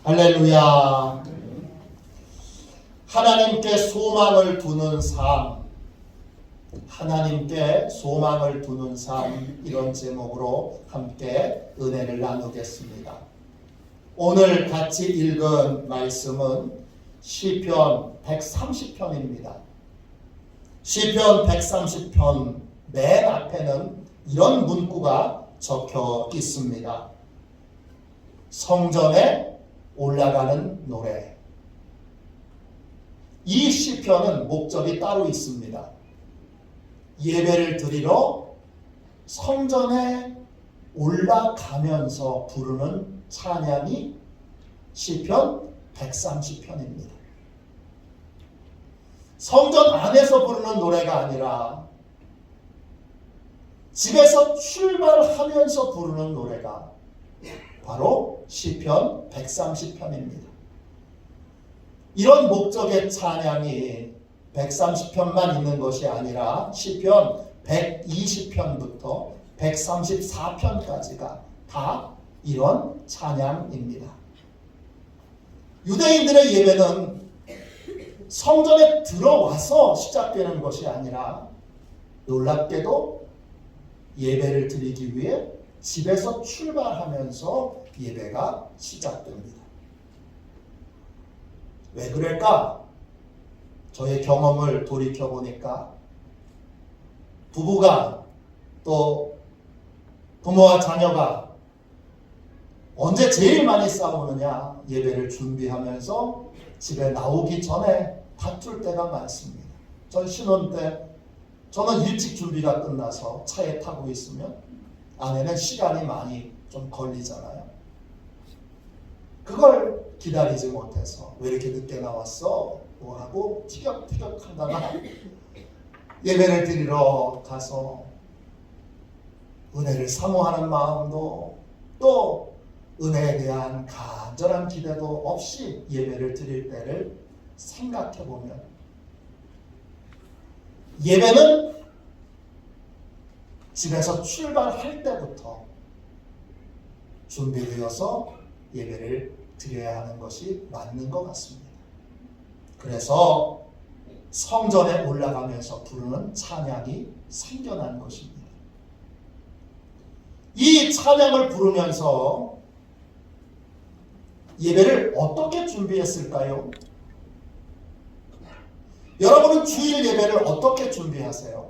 할렐루야. 하나님께 소망을 두는 삶, 하나님께 소망을 두는 삶, 이런 제목으로 함께 은혜를 나누겠습니다. 오늘 같이 읽은 말씀은 시편 130편입니다. 시편 130편 맨 앞에는 이런 문구가 적혀 있습니다. 성전에 올라가는 노래. 이 시편은 목적이 따로 있습니다. 예배를 드리러 성전에 올라가면서 부르는 찬양이 시편 130편입니다. 성전 안에서 부르는 노래가 아니라 집에서 출발하면서 부르는 노래가 바로 시편 130편입니다. 이런 목적의 찬양이 130편만 있는 것이 아니라 시편 120편부터 134편까지가 다 이런 찬양입니다. 유대인들의 예배는 성전에 들어와서 시작되는 것이 아니라 놀랍게도 예배를 드리기 위해 집에서 출발하면서 예배가 시작됩니다. 왜 그럴까? 저의 경험을 돌이켜보니까 부부가 또 부모와 자녀가 언제 제일 많이 싸우느냐? 예배를 준비하면서 집에 나오기 전에 다툴 때가 많습니다. 전 신혼 때 저는 일찍 준비가 끝나서 차에 타고 있으면 아내는 시간이 많이 좀 걸리잖아요. 그걸 기다리지 못해서 왜 이렇게 늦게 나왔어? 뭐 하고 티격태격 하다가 예배를 드리러 가서 은혜를 사모하는 마음도 또 은혜에 대한 간절한 기대도 없이 예배를 드릴 때를 생각해 보면 예배는 집에서 출발할 때부터 준비되어서 예배를 드려야 하는 것이 맞는 것 같습니다. 그래서 성전에 올라가면서 부르는 찬양이 생겨난 것입니다. 이 찬양을 부르면서 예배를 어떻게 준비했을까요? 여러분은 주일 예배를 어떻게 준비하세요?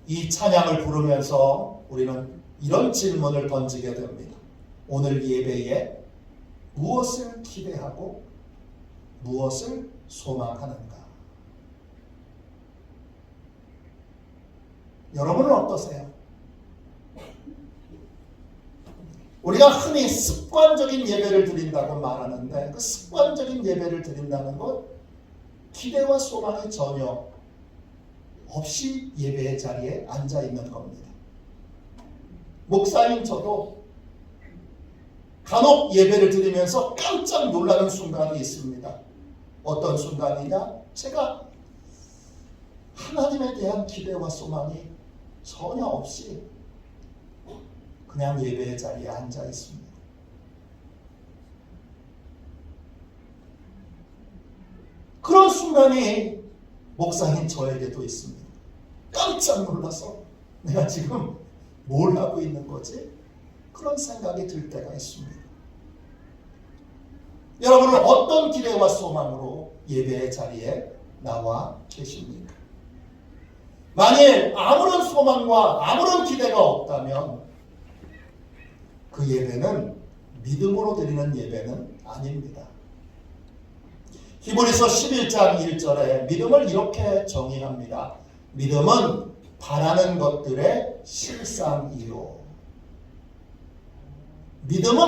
이 찬양을 부르면서 우리는 이런 질문을 던지게 됩니다. 오늘 예배에 무엇을 기대하고 무엇을 소망하는가? 여러분은 어떠세요? 우리가 흔히 습관적인 예배를 드린다고 말하는데 그 습관적인 예배를 드린다는 것 기대와 소망이 전혀 없이 예배의 자리에 앉아 있는 겁니다. 목사인 저도 간혹 예배를 드리면서 깜짝 놀라는 순간이 있습니다. 어떤 순간이냐? 제가 하나님에 대한 기대와 소망이 전혀 없이 그냥 예배의 자리에 앉아 있습니다. 그런 순간이 목사인 저에게도 있습니다. 깜짝 놀라서 내가 지금 뭘 하고 있는 거지? 그런 생각이 들 때가 있습니다. 여러분은 어떤 기대와 소망으로 예배의 자리에 나와 계십니까? 만일 아무런 소망과 아무런 기대가 없다면 그 예배는 믿음으로 드리는 예배는 아닙니다. 히브리서 11장 1절에 믿음을 이렇게 정의합니다. 믿음은 바라는 것들의 실상이요. 믿음은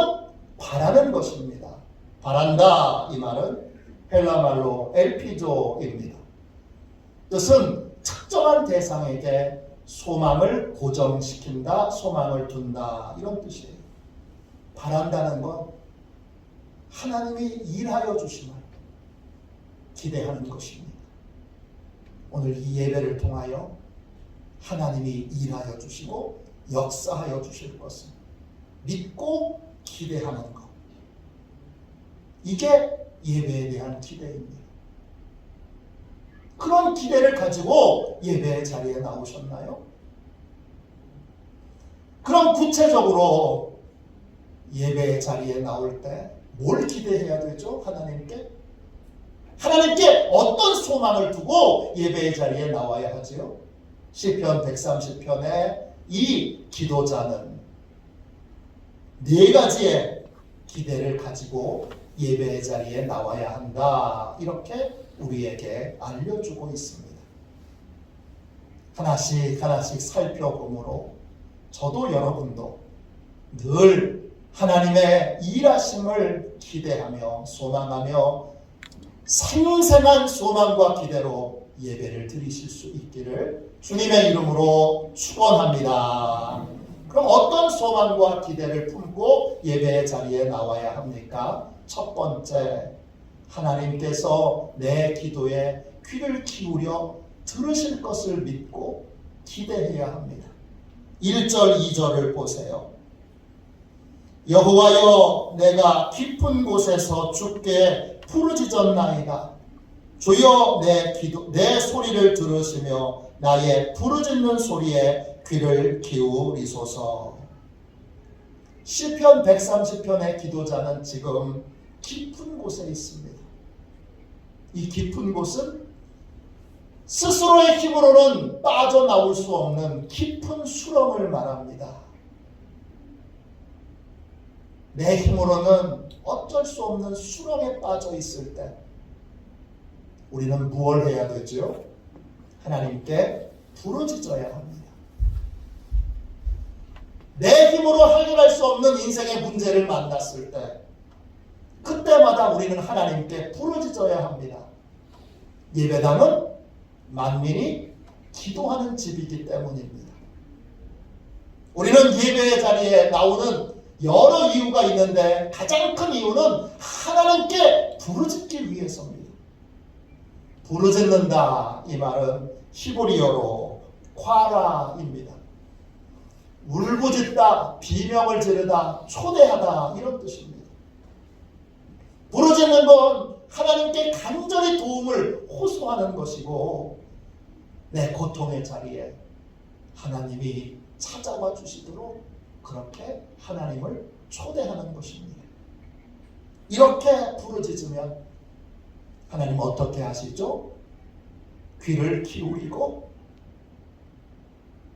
바라는 것입니다. 바란다 이 말은 헬라 말로 엘피조입니다. 뜻은 특정한 대상에게 소망을 고정시킨다, 소망을 둔다 이런 뜻이에요. 바란다는 건 하나님이 일하여 주심을 기대하는 것입니다. 오늘 이 예배를 통하여 하나님이 일하여 주시고 역사하여 주실 것을 믿고 기대하는 것. 이게 예배에 대한 기대입니다. 그런 기대를 가지고 예배의 자리에 나오셨나요? 그럼 구체적으로 예배의 자리에 나올 때 뭘 기대해야 되죠? 하나님께? 하나님께 어떤 소망을 두고 예배의 자리에 나와야 하지요? 시편 130편에 이 기도자는 네 가지의 기대를 가지고 예배의 자리에 나와야 한다. 이렇게 우리에게 알려주고 있습니다. 하나씩 하나씩 살펴보므로 저도 여러분도 늘 하나님의 일하심을 기대하며 소망하며 생생한 소망과 기대로 예배를 드리실 수 있기를 주님의 이름으로 축원합니다. 그럼 어떤 소망과 기대를 품고 예배의 자리에 나와야 합니까? 첫 번째, 하나님께서 내 기도에 귀를 기울여 들으실 것을 믿고 기대해야 합니다. 1절, 2절을 보세요. 여호와여, 내가 깊은 곳에서 주께 부르짖었나이다. 주여, 내 소리를 들으시며 나의 부르짖는 소리에 귀를 기울이소서. 시편 130편의 기도자는 지금 깊은 곳에 있습니다. 이 깊은 곳은 스스로의 힘으로는 빠져나올 수 없는 깊은 수렁을 말합니다. 내 힘으로는 어쩔 수 없는 수렁에 빠져 있을 때 우리는 무엇을 해야 되죠? 하나님께 부르짖어야 합니다. 내 힘으로 해결할 수 없는 인생의 문제를 만났을 때 그때마다 우리는 하나님께 부르짖어야 합니다. 예배당은 만민이 기도하는 집이기 때문입니다. 우리는 예배의 자리에 나오는 여러 이유가 있는데 가장 큰 이유는 하나님께 부르짖기 위해서입니다. 부르짖는다, 이 말은 히브리어로 콰라입니다. 울부짖다, 비명을 지르다, 초대하다, 이런 뜻입니다. 부르짖는 건 하나님께 간절히 도움을 호소하는 것이고 내 고통의 자리에 하나님이 찾아와 주시도록 그렇게 하나님을 초대하는 것입니다. 이렇게 부르짖으면 하나님 어떻게 하시죠? 귀를 기울이고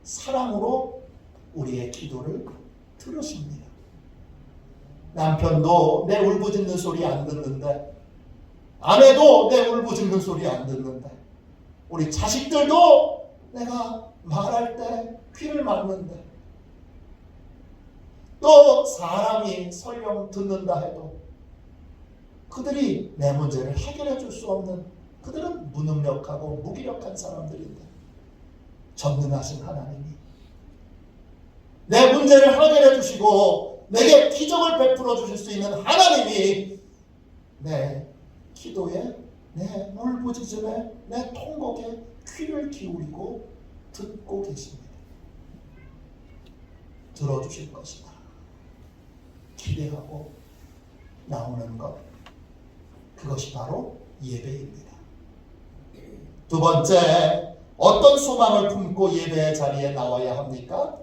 사랑으로 우리의 기도를 들으십니다. 남편도 내 울부짖는 소리 안 듣는데, 아내도 내 울부짖는 소리 안 듣는데, 우리 자식들도 내가 말할 때 귀를 막는데, 또 사람이 설령 듣는다 해도 그들이 내 문제를 해결해 줄 수 없는, 그들은 무능력하고 무기력한 사람들인데 전능하신 하나님이 내 문제를 해결해 주시고 내게 기적을 베풀어 주실 수 있는 하나님이 내 기도에, 내 울부짖음에, 내 통곡에 귀를 기울이고 듣고 계십니다. 들어주실 것이다. 기대하고 나오는 것, 그것이 바로 예배입니다. 두 번째, 어떤 소망을 품고 예배의 자리에 나와야 합니까?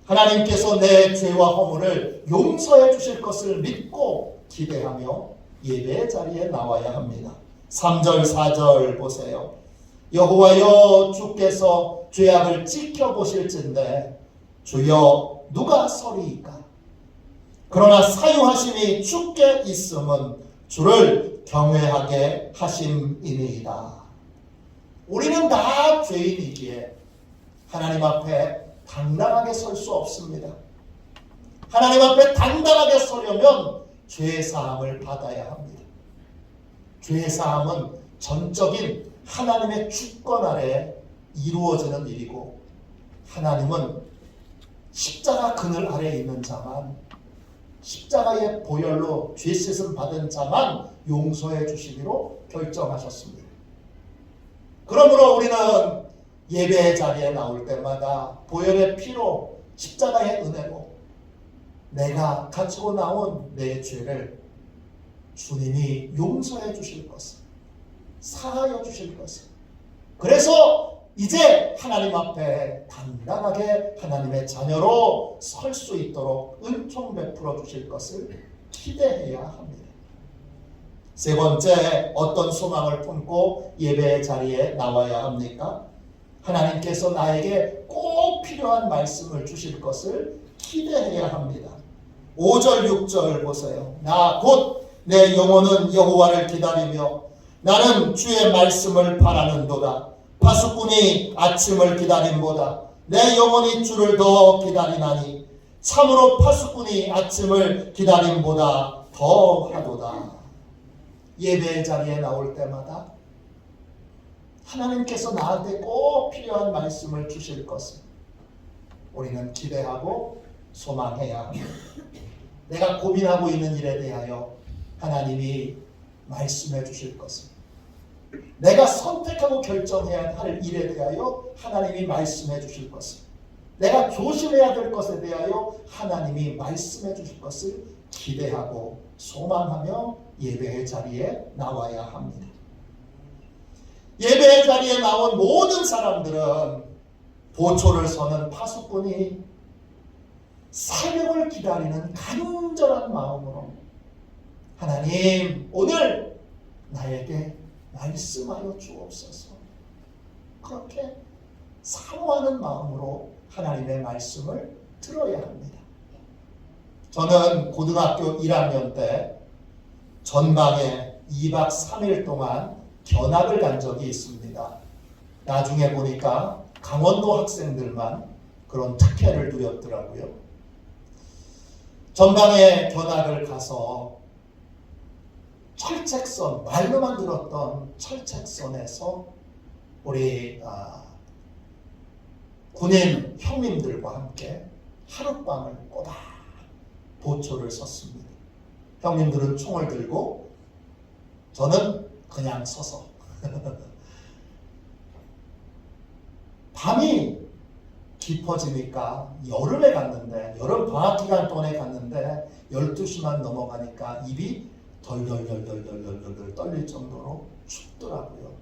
하나님께서 내 죄와 허물을 용서해 주실 것을 믿고 기대하며 예배의 자리에 나와야 합니다. 3절, 4절 보세요. 여호와여, 주께서 죄악을 지켜보실진대 주여 누가 서리이까? 그러나 사유하심이 주께 있음은 주를 경외하게 하심이니이다. 우리는 다 죄인이기에 하나님 앞에 당당하게 설 수 없습니다. 하나님 앞에 당당하게 서려면 죄사함을 받아야 합니다. 죄사함은 전적인 하나님의 주권 아래 이루어지는 일이고, 하나님은 십자가 그늘 아래에 있는 자만, 십자가의 보혈로 죄 씻음 받은 자만 용서해 주시기로 결정하셨습니다. 그러므로 우리는 예배의 자리에 나올 때마다 보혈의 피로, 십자가의 은혜로 내가 가지고 나온 내 죄를 주님이 용서해 주실 것을, 사하여 주실 것을. 그래서 이제 하나님 앞에 당당하게 하나님의 자녀로 설 수 있도록 은총 베풀어 주실 것을 기대해야 합니다. 세 번째, 어떤 소망을 품고 예배의 자리에 나와야 합니까? 하나님께서 나에게 꼭 필요한 말씀을 주실 것을 기대해야 합니다. 5절 6절 보세요. 나 곧 내 영혼은 여호와를 기다리며 나는 주의 말씀을 바라는도다. 파수꾼이 아침을 기다림보다 내 영혼이 주를 더 기다리나니 참으로 파수꾼이 아침을 기다림보다 더하도다. 예배의 자리에 나올 때마다 하나님께서 나한테 꼭 필요한 말씀을 주실 것을 우리는 기대하고 소망해야 합니다. 내가 고민하고 있는 일에 대하여 하나님이 말씀해 주실 것을, 내가 선택하고 결정해야 할 일에 대하여 하나님이 말씀해 주실 것을, 내가 조심해야 될 것에 대하여 하나님이 말씀해 주실 것을 기대하고 소망하며 예배의 자리에 나와야 합니다. 예배의 자리에 나온 모든 사람들은 보초를 서는 파수꾼이 사명을 기다리는 간절한 마음으로 하나님 오늘 나에게 말씀하여 주옵소서, 그렇게 사모하는 마음으로 하나님의 말씀을 들어야 합니다. 저는 고등학교 1학년 때 전방에 2박 3일 동안 견학을 간 적이 있습니다. 나중에 보니까 강원도 학생들만 그런 특혜를 누렸더라고요. 전방에 견학을 가서 철책선, 말로만 들었던 철책선에서 우리 군인 형님들과 함께 하룻밤을 꼬박 보초를 섰습니다. 형님들은 총을 들고 저는 그냥 서서 밤이 깊어지니까 여름에 갔는데, 여름 방학 기간 동안에 갔는데 12시만 넘어가니까 입이 덜덜덜덜덜덜 떨릴 정도로 춥더라고요.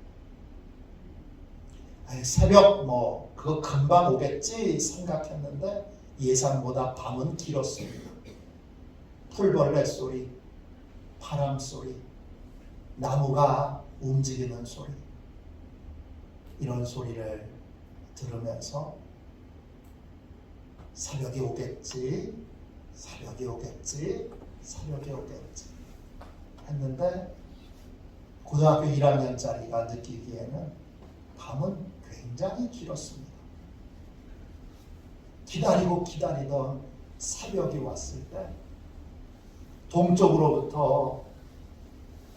새벽 그거 금방 오겠지 생각했는데 예상보다 밤은 길었습니다. 풀벌레 소리, 바람 소리, 나무가 움직이는 소리, 이런 소리를 들으면서 새벽이 오겠지, 새벽이 오겠지, 새벽이 오겠지 했는데 고등학교 1학년짜리가 느끼기에는 밤은 굉장히 길었습니다. 기다리고 기다리던 새벽이 왔을 때 동쪽으로부터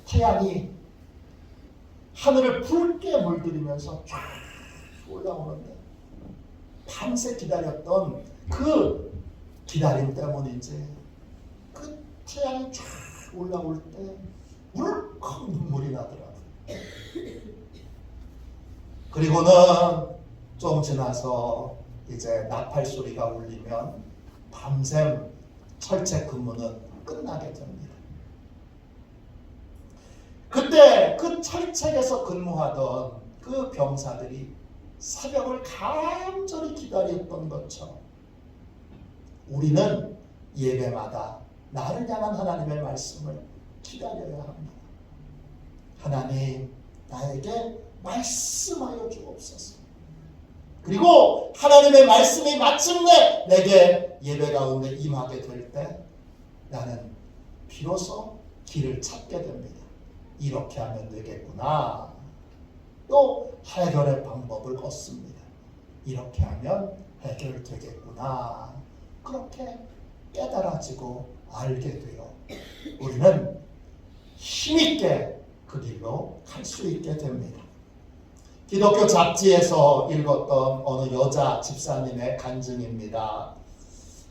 태양이 하늘을 붉게 물들이면서 쫙 올라오는데 밤새 기다렸던 그 기다림 때문인지 그 태양이 쫙 올라올 때 울컥 눈물이 나더라고요. 그리고는 좀 지나서 이제 나팔 소리가 울리면 밤샘 철책 근무는 끝나게 됩니다. 그때 그 철책에서 근무하던 그 병사들이 새벽을 간절히 기다렸던 것처럼 우리는 예배마다 나를 향한 하나님의 말씀을 기다려야 합니다. 하나님 나에게 말씀하여 주옵소서. 그리고 하나님의 말씀이 마침내 내게 예배 가운데 임하게 될 때 나는 비로소 길을 찾게 됩니다. 이렇게 하면 되겠구나. 또 해결의 방법을 얻습니다. 이렇게 하면 해결되겠구나. 그렇게 깨달아지고 알게 되어 우리는 힘있게 그 길로 갈 수 있게 됩니다. 기독교 잡지에서 읽었던 어느 여자 집사님의 간증입니다.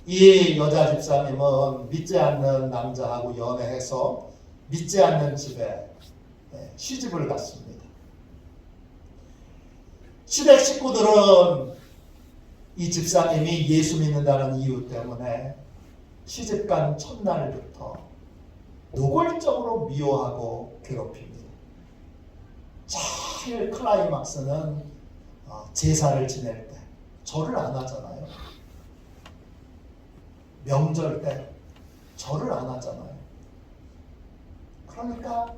이 여자 집사님은 믿지 않는 남자하고 연애해서 믿지 않는 집에 시집을 갔습니다. 시댁 식구들은 이 집사님이 예수 믿는다는 이유 때문에 시집간 첫날부터 노골적으로 미워하고 괴롭힙니다. 제일 클라이막스는 제사를 지낼 때 절을 안 하잖아요. 명절 때 절을 안 하잖아요. 그러니까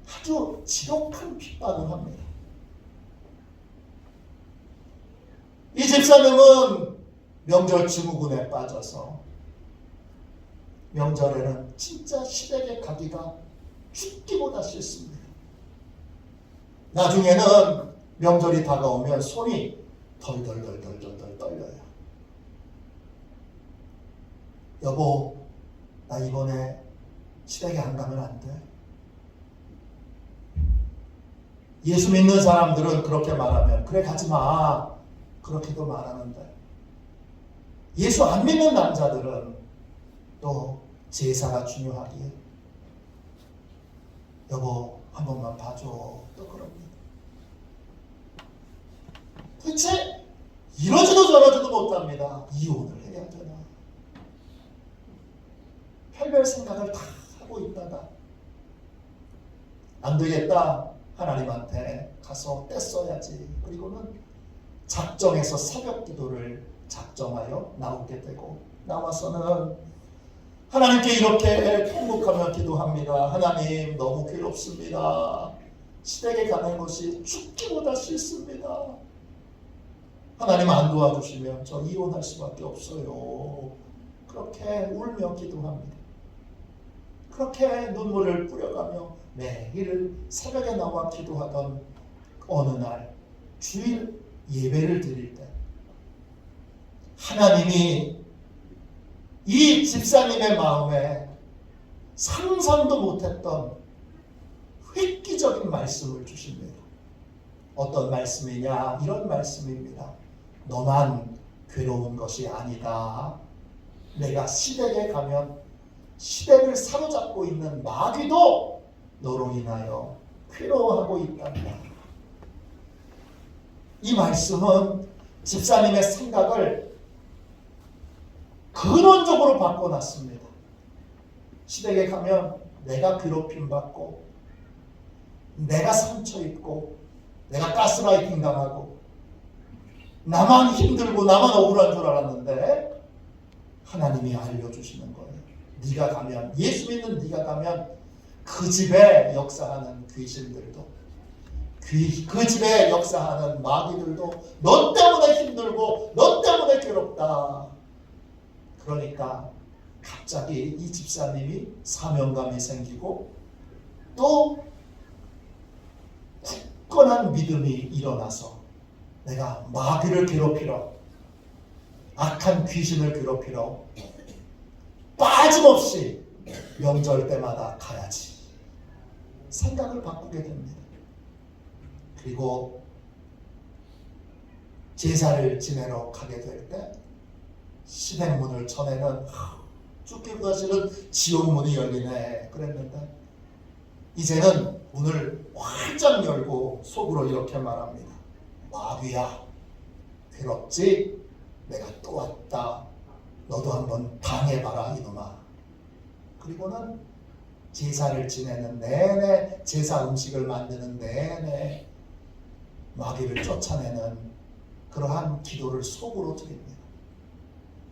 아주 지독한 핍박을 합니다. 이 집사님은 명절 증후군에 빠져서 명절에는 진짜 시댁에 가기가 죽기보다 싫습니다. 나중에는 명절이 다가오면 손이 덜덜덜덜덜 떨려요. 여보, 나 이번에 시댁에 안 가면 안 돼? 예수 믿는 사람들은 그렇게 말하면 그래 가지 마. 그렇게도 말하는데 예수 안 믿는 남자들은 또 제사가 중요하기에 여보 한 번만 봐줘 또 그럽니다. 도대체 이러지도 저러지도 못합니다. 이혼을 해야 되나? 별별 생각을 다 하고 있다가 안 되겠다. 하나님한테 가서 떼써야지. 그리고는 작정해서 새벽 기도를 작정하여 나오게 되고 나와서는 하나님께 이렇게 통곡하며 기도합니다. 하나님 너무 괴롭습니다. 시댁에 가는 것이 죽기보다 싫습니다. 하나님 안 도와주시면 저 이혼할 수밖에 없어요. 그렇게 울며 기도합니다. 그렇게 눈물을 뿌려가며 매일 새벽에 나와 기도하던 어느 날 주일 예배를 드릴 때 하나님이 이 집사님의 마음에 상상도 못했던 획기적인 말씀을 주십니다. 어떤 말씀이냐? 이런 말씀입니다. 너만 괴로운 것이 아니다. 내가 시댁에 가면 시댁을 사로잡고 있는 마귀도 너로 인하여 괴로워하고 있단다. 이 말씀은 집사님의 생각을 근원적으로 바꿔놨습니다. 시댁에 가면 내가 괴롭힘 받고 내가 상처 입고 내가 가스라이팅 당하고 나만 힘들고 나만 억울한 줄 알았는데 하나님이 알려주시는 거예요. 네가 가면 예수 믿는 네가 가면 그 집에 역사하는 귀신들도 그 집에 역사하는 마귀들도 너 때문에 힘들고 너 때문에 괴롭다. 그러니까 갑자기 이 집사님이 사명감이 생기고 또 굳건한 믿음이 일어나서 내가 마귀를 괴롭히러 악한 귀신을 괴롭히러 빠짐없이 명절 때마다 가야지 생각을 바꾸게 됩니다. 그리고 제사를 지내러 가게 될 때 시댁문을 전에는 죽기보다 싫은 지옥문이 열리네 그랬는데 이제는 문을 활짝 열고 속으로 이렇게 말합니다. 마귀야 괴롭지? 내가 또 왔다. 너도 한번 당해봐라 이놈아. 그리고는 제사를 지내는 내내 제사 음식을 만드는 내내 마귀를 쫓아내는 그러한 기도를 속으로 드립니다.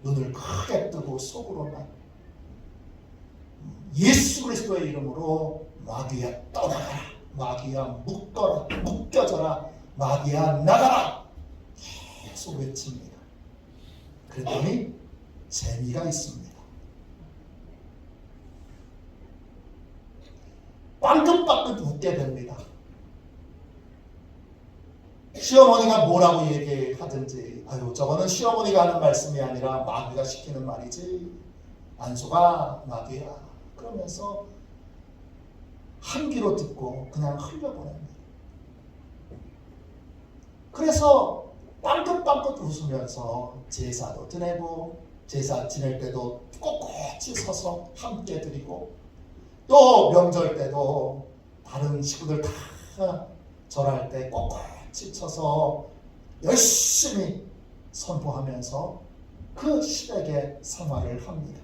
눈을 크게 뜨고 속으로만 예수 그리스도의 이름으로 마귀야 떠나가라. 마귀야 묶여져라. 마귀야 나가라. 계속 외칩니다. 그랬더니 재미가 있습니다. 빵긋빵긋 웃게 됩니다. 시어머니가 뭐라고 얘기하든지 아유 저거는 시어머니가 하는 말씀이 아니라 마귀가 시키는 말이지 안소가 마귀야 그러면서 한 귀로 듣고 그냥 흘려보냅니다. 그래서 빵긋빵긋 웃으면서 제사도 지내고 제사 지낼 때도 꼿꼿이 서서 함께 드리고 또 명절 때도 다른 식구들 다 절할 때 꼿꼿이 쳐서 열심히 선포하면서 그 시댁의 생활을 합니다.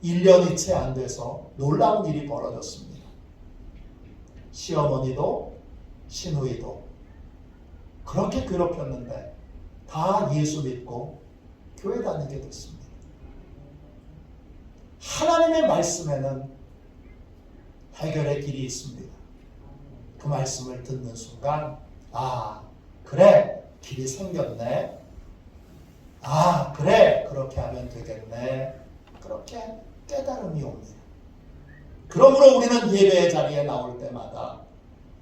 1년이 채 안 돼서 놀라운 일이 벌어졌습니다. 시어머니도 시누이도 그렇게 괴롭혔는데 다 예수 믿고 교회 다니게 됐습니다. 하나님의 말씀에는 해결의 길이 있습니다. 그 말씀을 듣는 순간 그래 길이 생겼네. 그래 그렇게 하면 되겠네. 그렇게 깨달음이 옵니다. 그러므로 우리는 예배의 자리에 나올 때마다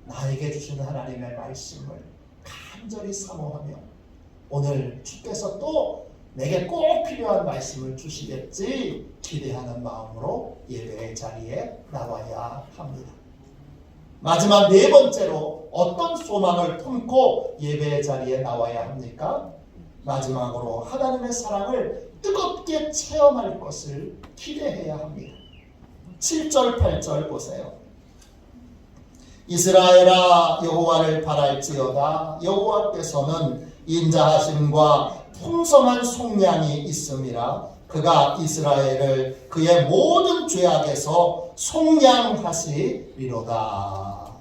나에게 주시는 하나님의 말씀을 간절히 사모하며 오늘 주께서 또 내게 꼭 필요한 말씀을 주시겠지 기대하는 마음으로 예배의 자리에 나와야 합니다. 마지막 네 번째로 어떤 소망을 품고 예배의 자리에 나와야 합니까? 마지막으로 하나님의 사랑을 뜨겁게 체험할 것을 기대해야 합니다. 7절 8절 보세요. 이스라엘아 여호와를 바랄지어다. 여호와께서는 인자하심과 풍성한 속량이 있음이라. 그가 이스라엘을 그의 모든 죄악에서 속량하시리로다.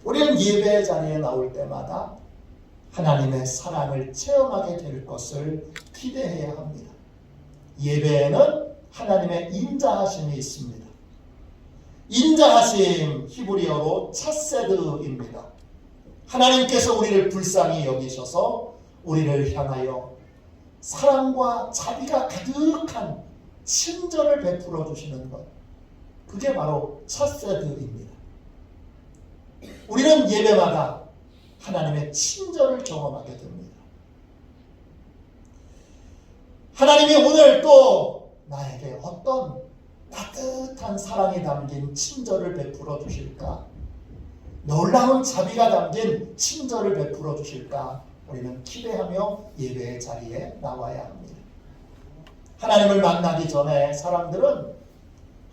우리는 예배의 자리에 나올 때마다 하나님의 사랑을 체험하게 될 것을 기대해야 합니다. 예배에는 하나님의 인자하심이 있습니다. 인자하심 히브리어로 차세드입니다. 하나님께서 우리를 불쌍히 여기셔서 우리를 향하여 사랑과 자비가 가득한 친절을 베풀어 주시는 것, 그게 바로 차세드입니다. 우리는 예배마다 하나님의 친절을 경험하게 됩니다. 하나님이 오늘 또 나에게 어떤 따뜻한 사랑이 담긴 친절을 베풀어 주실까? 놀라운 자비가 담긴 친절을 베풀어 주실까? 우리는 기대하며 예배의 자리에 나와야 합니다. 하나님을 만나기 전에 사람들은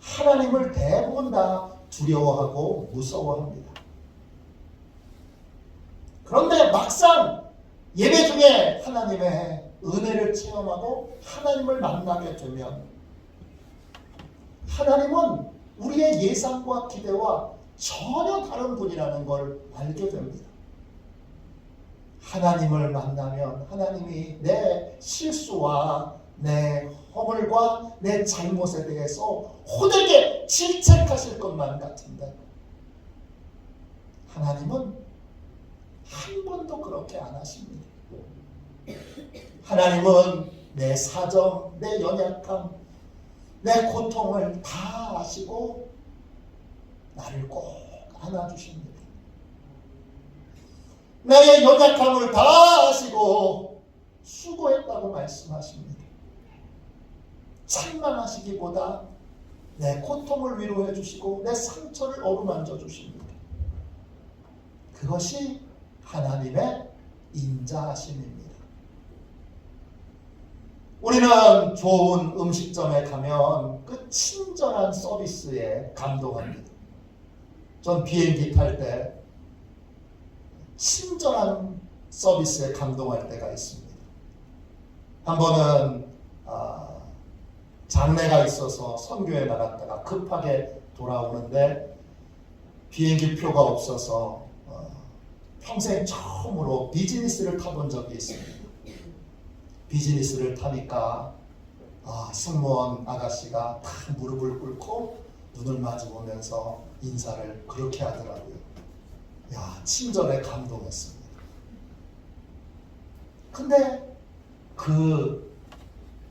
하나님을 대부분 다 두려워하고 무서워합니다. 그런데 막상 예배 중에 하나님의 은혜를 체험하고 하나님을 만나게 되면 하나님은 우리의 예상과 기대와 전혀 다른 분이라는 걸 알게 됩니다. 하나님을 만나면 하나님이 내 실수와 내 허물과 내 잘못에 대해서 호되게 질책하실 것만 같은데 하나님은 한 번도 그렇게 안 하십니다. 하나님은 내 사정, 내 연약함, 내 고통을 다 아시고 나를 꼭 안아주십니다. 나의 연약함을 다 아시고 수고했다고 말씀하십니다. 책망하시기보다 내 고통을 위로해 주시고 내 상처를 어루만져 주십니다. 그것이 하나님의 인자하심입니다. 우리는 좋은 음식점에 가면 그 친절한 서비스에 감동합니다. 전 비행기 탈 때 친절한 서비스에 감동할 때가 있습니다. 한 번은 장례가 있어서 선교에 나갔다가 급하게 돌아오는데 비행기 표가 없어서 평생 처음으로 비즈니스를 타본 적이 있습니다. 비즈니스를 타니까 승무원 아가씨가 딱 무릎을 꿇고 눈을 마주보면서 인사를 그렇게 하더라고요. 친절에 감동했습니다. 근데 그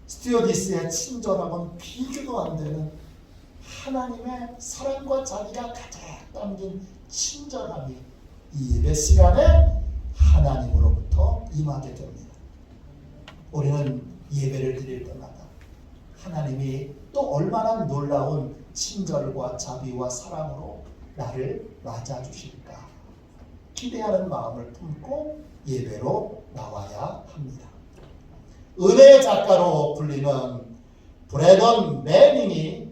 스튜어디스의 친절함은 비교도 안 되는 하나님의 사랑과 자비가 가득 담긴 친절함이 이 예배 시간에 하나님으로부터 임하게 됩니다. 우리는 예배를 드릴 때마다 하나님이 또 얼마나 놀라운 친절과 자비와 사랑으로 나를 맞아주실까 기대하는 마음을 품고 예배로 나와야 합니다. 은혜의 작가로 불리는 브래던 매닝이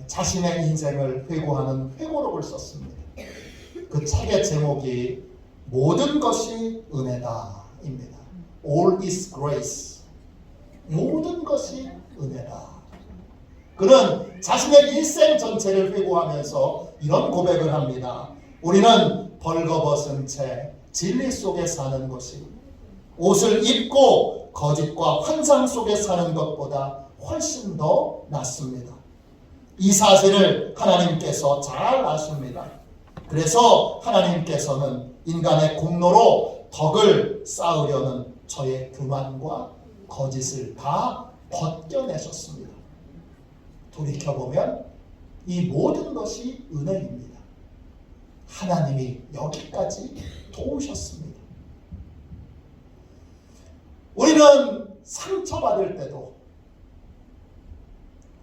자신의 인생을 회고하는 회고록을 썼습니다. 그 책의 제목이 모든 것이 은혜다입니다. All is grace. 모든 것이 은혜다. 그는 자신의 일생 전체를 회고하면서 이런 고백을 합니다. 우리는 벌거벗은 채 진리 속에 사는 것이 옷을 입고 거짓과 환상 속에 사는 것보다 훨씬 더 낫습니다. 이 사실을 하나님께서 잘 아십니다. 그래서 하나님께서는 인간의 공로로 덕을 쌓으려는 저의 교만과 거짓을 다 벗겨내셨습니다. 돌이켜보면 이 모든 것이 은혜입니다. 하나님이 여기까지 도우셨습니다. 우리는 상처받을 때도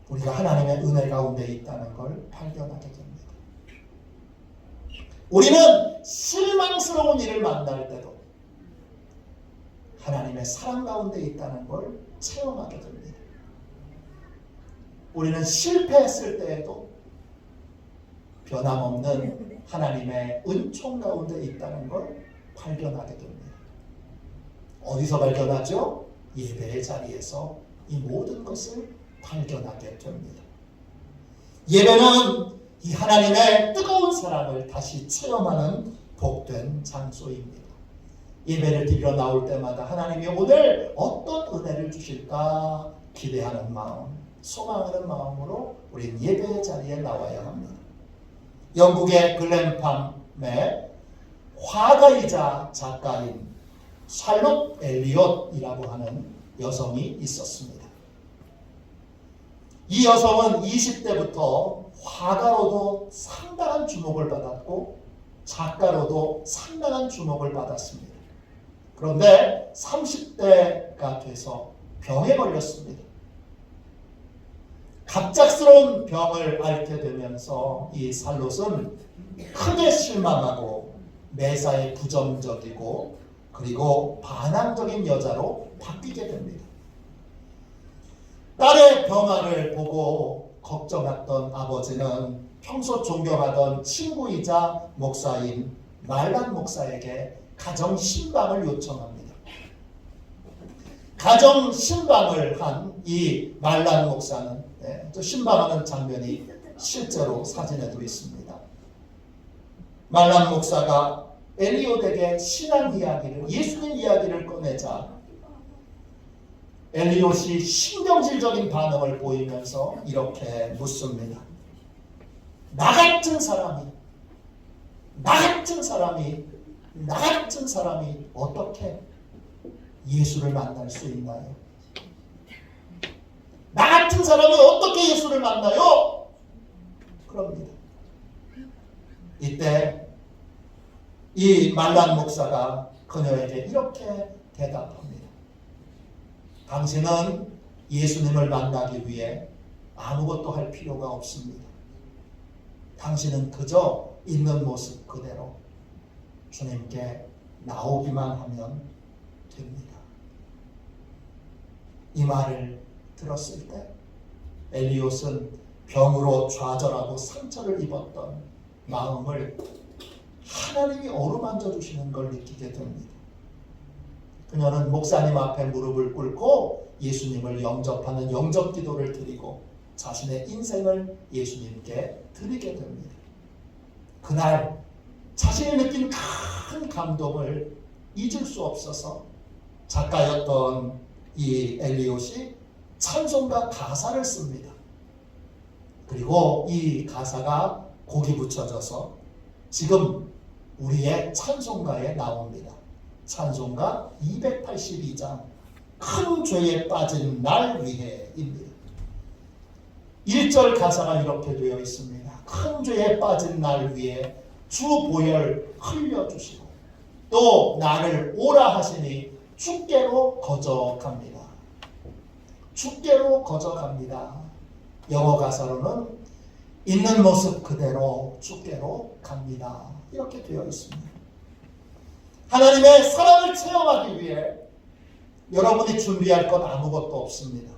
우리가 하나님의 은혜 가운데 있다는 걸 발견하게 됩니다. 우리는 실망스러운 일을 만날 때도 하나님의 사랑 가운데 있다는 걸 체험하게 됩니다. 우리는 실패했을 때에도 변함없는 하나님의 은총 가운데 있다는 걸 발견하게 됩니다. 어디서 발견하죠? 예배의 자리에서 이 모든 것을 발견하게 됩니다. 예배는 이 하나님의 뜨거운 사랑을 다시 체험하는 복된 장소입니다. 예배를 드리러 나올 때마다 하나님이 오늘 어떤 은혜를 주실까 기대하는 마음, 소망하는 마음으로 우리는 예배의 자리에 나와야 합니다. 영국의 글램팜의 화가이자 작가인 샬롯 엘리엇이라고 하는 여성이 있었습니다. 이 여성은 20대부터 화가로도 상당한 주목을 받았고 작가로도 상당한 주목을 받았습니다. 그런데 30대가 돼서 병에 걸렸습니다. 갑작스러운 병을 앓게 되면서 이 샬롯은 크게 실망하고 매사에 부정적이고 그리고 반항적인 여자로 바뀌게 됩니다. 딸의 병화를 보고 걱정했던 아버지는 평소 존경하던 친구이자 목사인 말란 목사에게 가정 신방을 요청합니다. 가정 신방을 한 이 말란 목사는 신방하는 장면이 실제로 사진에도 있습니다. 말란 목사가 엘리옷에게 신앙 이야기를, 예수님 이야기를 꺼내자 엘리옷이 신경질적인 반응을 보이면서 이렇게 묻습니다. 나 같은 사람이 어떻게 예수를 만날 수 있나요? 나 같은 사람이 어떻게 예수를 만나요? 그럽니다. 이때 이 말란 목사가 그녀에게 이렇게 대답합니다. 당신은 예수님을 만나기 위해 아무것도 할 필요가 없습니다. 당신은 그저 있는 모습 그대로 주님께 나오기만 하면 됩니다. 이 말을 들었을 때 엘리옷은 병으로 좌절하고 상처를 입었던 마음을 하나님이 어루만져 주시는 걸 느끼게 됩니다. 그녀는 목사님 앞에 무릎을 꿇고 예수님을 영접하는 영접 기도를 드리고 자신의 인생을 예수님께 드리게 됩니다. 그날 자신이 느낀 큰 감동을 잊을 수 없어서 작가였던 이 엘리옷이 찬송가 가사를 씁니다. 그리고 이 가사가 곡이 붙여져서 지금 우리의 찬송가에 나옵니다. 찬송가 282장 큰 죄에 빠진 날 위해입니다. 1절 가사가 이렇게 되어 있습니다. 큰 죄에 빠진 날 위해 주 보혈 흘려주시고 또 나를 오라 하시니 주께로 거저갑니다. 주께로 거저갑니다. 영어 가사로는 있는 모습 그대로 주께로 갑니다. 이렇게 되어 있습니다. 하나님의 사랑을 체험하기 위해 여러분이 준비할 것 아무것도 없습니다.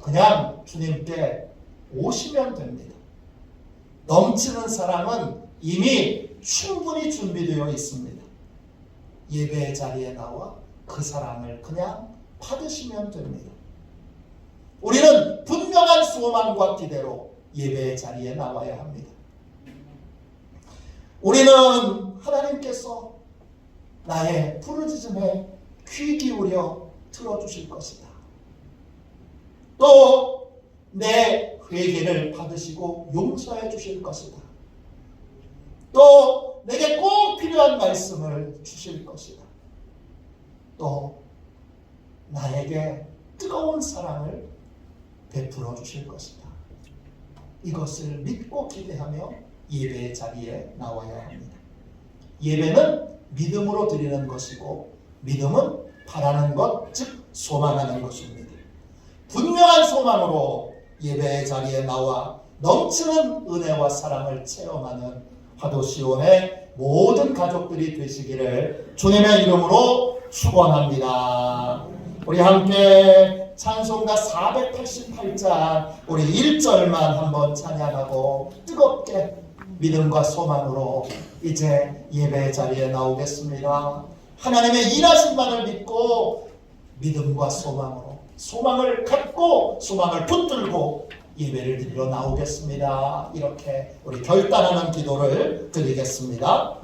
그냥 주님께 오시면 됩니다. 넘치는 사랑은 이미 충분히 준비되어 있습니다. 예배의 자리에 나와 그 사랑을 그냥 받으시면 됩니다. 우리는 분명한 소망과 기대로 예배의 자리에 나와야 합니다. 우리는 하나님께서 나의 부르짖음에 귀 기울여 들어주실 것이다. 또 내 회개를 받으시고 용서해 주실 것이다. 또 내게 꼭 필요한 말씀을 주실 것이다. 또 나에게 뜨거운 사랑을 베풀어 주실 것이다. 이것을 믿고 기대하며 예배의 자리에 나와야 합니다. 예배는 믿음으로 드리는 것이고 믿음은 바라는 것, 즉 소망하는 것입니다. 분명한 소망으로 예배의 자리에 나와 넘치는 은혜와 사랑을 체험하는 화도시온의 모든 가족들이 되시기를 주님의 이름으로 축원합니다. 우리 함께 찬송가 488장 우리 1절만 한번 찬양하고 뜨겁게 믿음과 소망으로 이제 예배의 자리에 나오겠습니다. 하나님의 일하심만을 믿고 믿음과 소망으로 소망을 갖고 소망을 붙들고 예배를 드리러 나오겠습니다. 이렇게 우리 결단하는 기도를 드리겠습니다.